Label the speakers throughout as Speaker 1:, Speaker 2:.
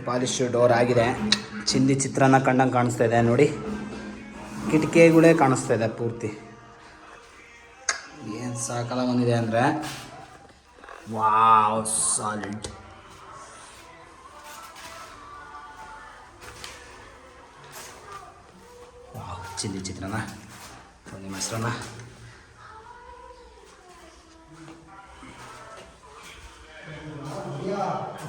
Speaker 1: Polish door ಆಗಿದೆ. ಚಿಂದಿ ಚಿತ್ರಾನ್ನ ಕಂಡಂಗೆ ಕಾಣಿಸ್ತಾ ಇದೆ ನೋಡಿ. ಕಿಟಕಿಗಳೇ ಕಾಣಿಸ್ತಾ ಇದೆ ಪೂರ್ತಿ. ಏನು ಸಾಕಲ್ಲ ಬಂದಿದೆ ಅಂದರೆ ವಾವ್ ಸಾಲಿಡ್. ವಾವ್ ಚಿಲ್ಲಿ ಚಿತ್ರಾನ್ನ, ಬನ್ನಿ ಮೊಸರನ್ನ.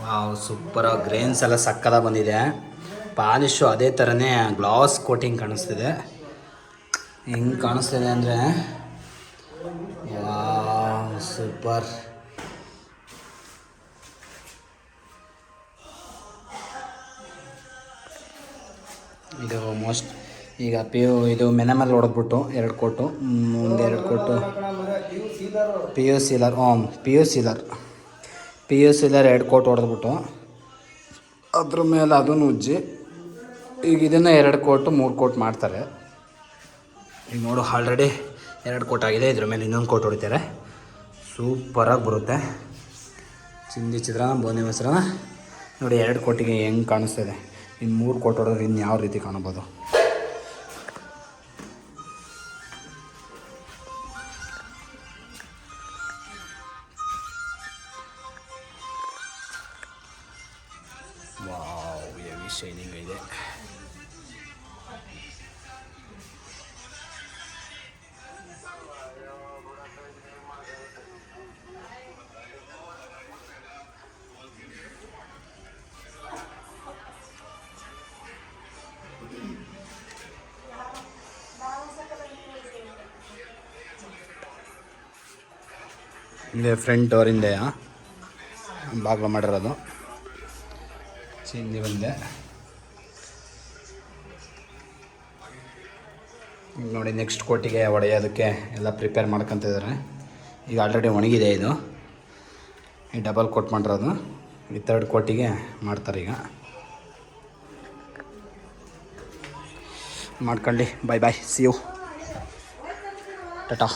Speaker 1: ವಾವ್ ಸೂಪರಾಗಿ ಗ್ರೇನ್ಸ್ ಎಲ್ಲ ಸಕ್ಕದ ಬಂದಿದೆ. ಪಾಲಿಶು ಅದೇ ಥರನೇ ಗ್ಲಾಸ್ ಕೋಟಿಂಗ್ ಕಾಣಿಸ್ತಿದೆ. ಹೆಂಗೆ ಕಾಣಿಸ್ತಿದೆ ಅಂದರೆ ವಾವ್ ಸೂಪರ್. ಇದು ಮೋಸ್ಟ್ ಈಗ ಇದು ಮೆನಮಲ್ಲಿ ಹೊಡೆದ್ಬಿಟ್ಟು 2 ಕೋಟು, ಒಂದು 2 coat P U sealer 2 coat ಹೊಡೆದ್ಬಿಟ್ಟು ಅದ್ರ ಮೇಲೆ ಅದನ್ನು ಉಜ್ಜಿ ಈಗ ಇದನ್ನು 2 ಕೋಟು 3 ಕೋಟ್ ಮಾಡ್ತಾರೆ. ಈಗ ನೋಡು ಆಲ್ರೆಡಿ 2 ಕೋಟ್ ಆಗಿದೆ. ಇದ್ರ ಮೇಲೆ ಇನ್ನೊಂದು ಕೋಟ್ ಹೊಡಿತಾರೆ. ಸೂಪರಾಗಿ ಬರುತ್ತೆ. ಚಿಂದಿ ಚಿತ್ರಾನ್ನ, ಬೋಂದಿ ಮೊಸರನ್ನ ನೋಡಿ. 2 ಕೋಟಿಗೆ ಹೆಂಗೆ ಕಾಣಿಸ್ತಿದೆ. ಇನ್ನು 3 ಕೋಟ್ ಹೊಡೆದ್ರೆ ಇನ್ನು ಯಾವ ರೀತಿ ಕಾಣ್ಬೋದು. ವಾವ್ ಹೆವಿ ಶೈನಿಂಗ್ ಇದೆ. ಹಿಂದೆ ಫ್ರಂಟ್ ಡೋರಿಂದೆ ಬಾಗಿಲು ಮಾಡಿರೋದು. ಚಿಂದಿ ಬಂದೆ ನೋಡಿ. ನೆಕ್ಸ್ಟ್ ಕೋಟಿಗೆ ಹೊಡೆಯೋದಕ್ಕೆ ಎಲ್ಲ ಪ್ರಿಪೇರ್ ಮಾಡ್ಕೊತಿದ್ದಾರೆ. ಈಗ ಆಲ್ರೆಡಿ ಒಣಗಿದೆ. ಇದು ಈ ಡಬಲ್ ಕೋಟ್ ಮಾಡಿರೋದು. ಈ 3rd ಕೋಟಿಗೆ ಮಾಡ್ತಾರೆ. ಈಗ ಮಾಡ್ಕೊಳ್ಳಿ. Bye see you, Tata.